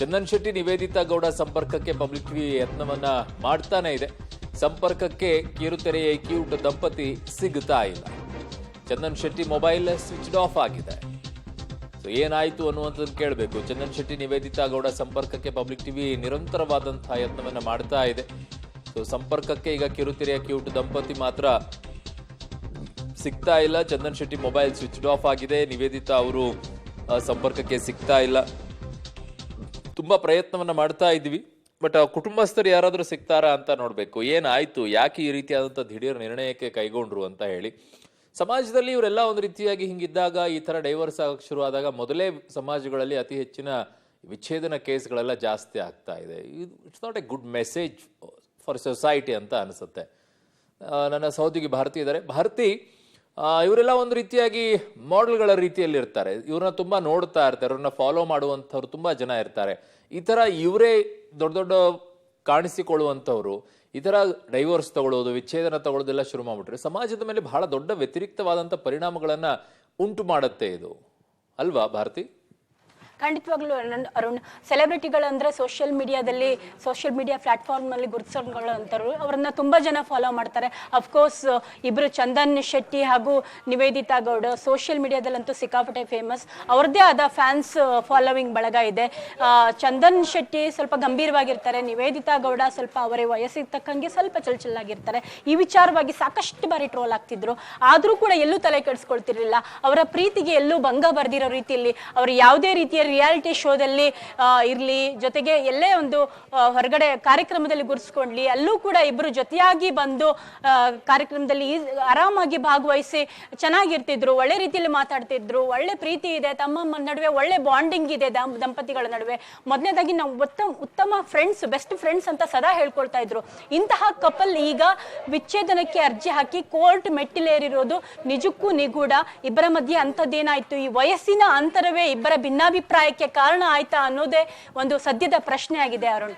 ಚಂದನ್ ಶೆಟ್ಟಿ ನಿವೇದಿತಾ ಗೌಡ ಸಂಪರ್ಕಕ್ಕೆ public TV ಯತ್ನವನ್ನ ಮಾಡ್ತಾನೆ ಇದೆ. ಸಂಪರ್ಕಕ್ಕೆ ಕಿರುತೆರೆಯ ಕ್ಯೂಟ್ ದಂಪತಿ ಸಿಗ್ತಾ ಇಲ್ಲ. Chandan Shetty mobile switch off ಆಗಿದೆ. ಸೊ ಏನಾಯ್ತು ಅನ್ನುವಂಥದ್ದು ಕೇಳಬೇಕು. ಚಂದನ್ ಶೆಟ್ಟಿ ನಿವೇದಿತಾ ಗೌಡ ಸಂಪರ್ಕಕ್ಕೆ ಪಬ್ಲಿಕ್ ಟಿವಿ ನಿರಂತರವಾದಂತಹ ಯತ್ನವನ್ನ ಮಾಡ್ತಾ ಇದೆ. ಸೊ ಸಂಪರ್ಕಕ್ಕೆ ಈಗ ಕಿರುತೆರೆಯ ಕ್ಯೂಟ್ ದಂಪತಿ ಮಾತ್ರ ಸಿಗ್ತಾ ಇಲ್ಲ. Chandan Shetty mobile switch off ಆಗಿದೆ. ನಿವೇದಿತಾ ಅವರು ಸಂಪರ್ಕಕ್ಕೆ ಸಿಗ್ತಾ ಇಲ್ಲ. ತುಂಬಾ ಪ್ರಯತ್ನವನ್ನ ಮಾಡ್ತಾ ಇದ್ವಿ, ಬಟ್ ಕುಟುಂಬಸ್ಥರು ಯಾರಾದ್ರೂ ಸಿಗ್ತಾರಾ ಅಂತ ನೋಡ್ಬೇಕು. ಏನಾಯ್ತು, ಯಾಕೆ ಈ ರೀತಿಯಾದಂಥ ದಿಢೀರ್ ನಿರ್ಣಯಕ್ಕೆ ಕೈಗೊಂಡ್ರು ಅಂತ ಹೇಳಿ. ಸಮಾಜದಲ್ಲಿ ಇವರೆಲ್ಲ ಒಂದು ರೀತಿಯಾಗಿ ಹಿಂಗಿದ್ದಾಗ, ಈ ತರ ಡೈವರ್ಸ್ ಆಗಕ್ಕೆ ಶುರು ಆದಾಗ ಮೊದಲೇ ಸಮಾಜಗಳಲ್ಲಿ ಅತಿ ಹೆಚ್ಚಿನ ವಿಚ್ಛೇದನ ಕೇಸ್ಗಳೆಲ್ಲ ಜಾಸ್ತಿ ಆಗ್ತಾ ಇದೆ. It's not A good message for society ಅಂತ ಅನಿಸುತ್ತೆ. ನನ್ನ ಸಹೋದ್ಯೋಗಿ ಭಾರತಿ ಇದ್ದಾರೆ. ಭಾರತಿ, ಇವರೆಲ್ಲ ಒಂದು ರೀತಿಯಾಗಿ ಮಾಡೆಲ್ಗಳ ರೀತಿಯಲ್ಲಿ ಇರ್ತಾರೆ. ಇವ್ರನ್ನ ತುಂಬಾ ನೋಡ್ತಾ ಇರ್ತಾರೆ, ಇವ್ರನ್ನ ಫಾಲೋ ಮಾಡುವಂಥವ್ರು ತುಂಬಾ ಜನ ಇರ್ತಾರೆ. ಈ ತರ ಇವರೇ ದೊಡ್ಡ ದೊಡ್ಡ ಕಾಣಿಸಿಕೊಳ್ಳುವಂಥವ್ರು ಈ ತರ ಡೈವೋರ್ಸ್ ತಗೊಳ್ಳೋದು, ವಿಚ್ಛೇದನ ತಗೊಳ್ಳೋದೆಲ್ಲ ಶುರು ಮಾಡ್ಬಿಟ್ರೆ ಸಮಾಜದ ಮೇಲೆ ಬಹಳ ದೊಡ್ಡ ವ್ಯತಿರಿಕ್ತವಾದಂಥ ಪರಿಣಾಮಗಳನ್ನ ಉಂಟು ಮಾಡುತ್ತೆ ಇದು, ಅಲ್ವಾ ಭಾರತಿ? ಖಂಡಿತವಾಗ್ಲೂ ಅರುಣ್, ಸೆಲೆಬ್ರಿಟಿಗಳಂದ್ರೆ ಸೋಷಿಯಲ್ ಮೀಡಿಯಾ ಪ್ಲಾಟ್ಫಾರ್ಮ್ ಅಲ್ಲಿ ಗುರುತಿಸ್ಕೊಳ್ಳೋಂಥವ್ರು, ಅವರನ್ನ ತುಂಬಾ ಜನ ಫಾಲೋ ಮಾಡ್ತಾರೆ. ಅಫ್ಕೋರ್ಸ್ ಇಬ್ರು ಚಂದನ್ ಶೆಟ್ಟಿ ಹಾಗೂ ನಿವೇದಿತಾ ಗೌಡ ಸೋಷಿಯಲ್ ಮೀಡಿಯಾದಲ್ಲಂತೂ ಸಿಕ್ಕಾಪಟ್ಟೆ ಫೇಮಸ್. ಅವ್ರದ್ದೇ ಆದ ಫ್ಯಾನ್ಸ್ ಫಾಲೋವಿಂಗ್ ಬಳಗ ಇದೆ. ಚಂದನ್ ಶೆಟ್ಟಿ ಸ್ವಲ್ಪ ಗಂಭೀರವಾಗಿರ್ತಾರೆ, ನಿವೇದಿತಾ ಗೌಡ ಸ್ವಲ್ಪ ಅವರ ವಯಸ್ಸಿಗೆ ತಕ್ಕಂಗೆ ಸ್ವಲ್ಪ ಚಲ್ಚಲಾಗಿರ್ತಾರೆ. ಈ ವಿಚಾರವಾಗಿ ಸಾಕಷ್ಟು ಬಾರಿ ಟ್ರೋಲ್ ಆಗ್ತಿದ್ರು. ಆದ್ರೂ ಕೂಡ ಎಲ್ಲೂ ತಲೆ ಕೆಡಿಸ್ಕೊಳ್ತಿರ್ಲಿಲ್ಲ. ಅವರ ಪ್ರೀತಿಗೆ ಎಲ್ಲೂ ಭಂಗ ಬರ್ದಿರೋ ರೀತಿಯಲ್ಲಿ ಅವರು ಯಾವುದೇ ರೀತಿಯ ರಿಯಾಲಿಟಿ ಶೋದಲ್ಲಿ ಇರ್ಲಿ, ಜೊತೆಗೆ ಎಲ್ಲೇ ಒಂದು ಹೊರಗಡೆ ಕಾರ್ಯಕ್ರಮದಲ್ಲಿ ಗುರ್ಸ್ಕೊಂಡ್ಲಿ, ಅಲ್ಲೂ ಕೂಡ ಇಬ್ರು ಜೊತೆಯಾಗಿ ಬಂದು ಕಾರ್ಯಕ್ರಮದಲ್ಲಿ ಆರಾಮಾಗಿ ಭಾಗವಹಿಸಿ ಚೆನ್ನಾಗಿರ್ತಿದ್ರು, ಒಳ್ಳೆ ರೀತಿಯಲ್ಲಿ ಮಾತಾಡ್ತಿದ್ರು. ಒಳ್ಳೆ ಪ್ರೀತಿ ಇದೆ, ತಮ್ಮ ನಡುವೆ ಒಳ್ಳೆ ಬಾಂಡಿಂಗ್ ಇದೆ ದಂಪತಿಗಳ ನಡುವೆ. ಮೊದಲನೇದಾಗಿ ನಾವು ಉತ್ತಮ ಫ್ರೆಂಡ್ಸ್, ಬೆಸ್ಟ್ ಫ್ರೆಂಡ್ಸ್ ಅಂತ ಸದಾ ಹೇಳ್ಕೊಳ್ತಾ ಇದ್ರು. ಇಂತಹ ಕಪಲ್ ಈಗ ವಿಚ್ಛೇದನಕ್ಕೆ ಅರ್ಜಿ ಹಾಕಿ ಕೋರ್ಟ್ ಮೆಟ್ಟಿಲೇರಿರೋದು ನಿಜಕ್ಕೂ ನಿಗೂಢ. ಇಬ್ಬರ ಮಧ್ಯೆ ಅಂಥದ್ದೇನಾಯ್ತು, ಈ ವಯಸ್ಸಿನ ಅಂತರವೇ ಇಬ್ಬರ ಭಿನ್ನಾಭಿಪ್ರಾಯಕ್ಕೆ ಕಾರಣ ಆಯ್ತಾ ಅನ್ನೋದೇ ಒಂದು ಸದ್ಯದ ಪ್ರಶ್ನೆ ಆಗಿದೆ ಅರುಣ್.